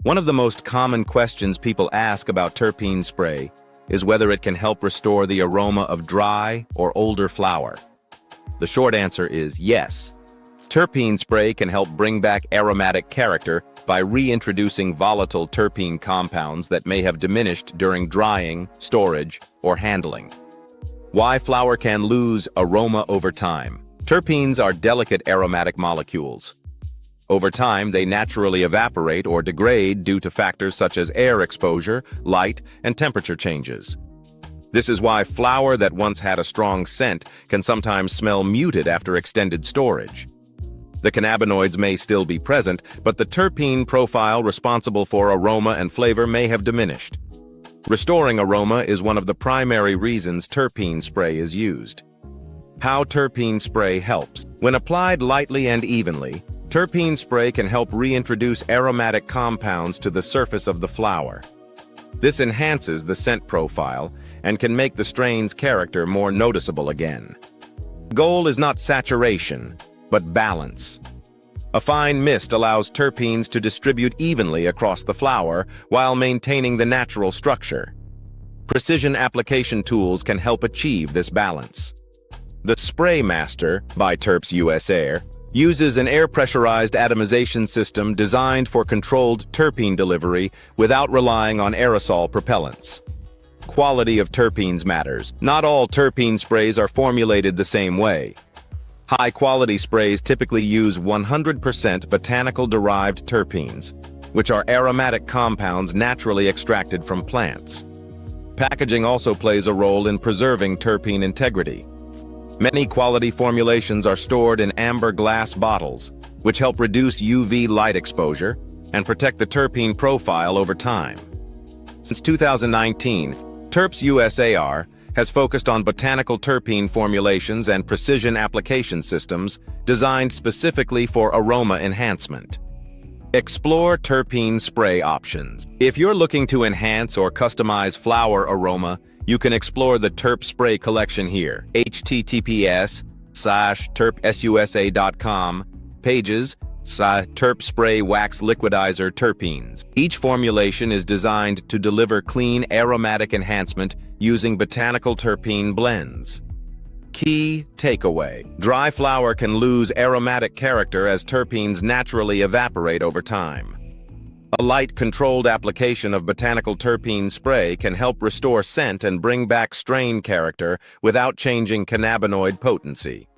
One of the most common questions people ask about terpene spray is whether it can help restore the aroma of dry or older flower. The short answer is yes. Terpene spray can help bring back aromatic character by reintroducing volatile terpene compounds that may have diminished during drying, storage, or handling. Why flower can lose aroma over time? Terpenes are delicate aromatic molecules. Over time, they naturally evaporate or degrade due to factors such as air exposure, light, and temperature changes. This is why flower that once had a strong scent can sometimes smell muted after extended storage. The cannabinoids may still be present, but the terpene profile responsible for aroma and flavor may have diminished. Restoring aroma is one of the primary reasons terpene spray is used. How terpene spray helps. When applied lightly and evenly, terpene spray can help reintroduce aromatic compounds to the surface of the flower. This enhances the scent profile and can make the strain's character more noticeable again. Goal is not saturation, but balance. A fine mist allows terpenes to distribute evenly across the flower while maintaining the natural structure. Precision application tools can help achieve this balance. The Spray Master by Terps USA uses an air-pressurized atomization system designed for controlled terpene delivery without relying on aerosol propellants. Quality of terpenes matters. Not all terpene sprays are formulated the same way. High-quality sprays typically use 100% botanical-derived terpenes, which are aromatic compounds naturally extracted from plants. Packaging also plays a role in preserving terpene integrity. Many quality formulations are stored in amber glass bottles, which help reduce UV light exposure and protect the terpene profile over time. Since 2019, Terps USA has focused on botanical terpene formulations and precision application systems designed specifically for aroma enhancement. Explore terpene spray options. If you're looking to enhance or customize flower aroma, you can explore the Terp Spray collection here. https:/terpesusa.com pages/Terp Spray Wax Liquidizer Terpenes. Each formulation is designed to deliver clean aromatic enhancement using botanical terpene blends. Key takeaway: dry flower can lose aromatic character as terpenes naturally evaporate over time. A light, controlled application of botanical terpene spray can help restore scent and bring back strain character without changing cannabinoid potency.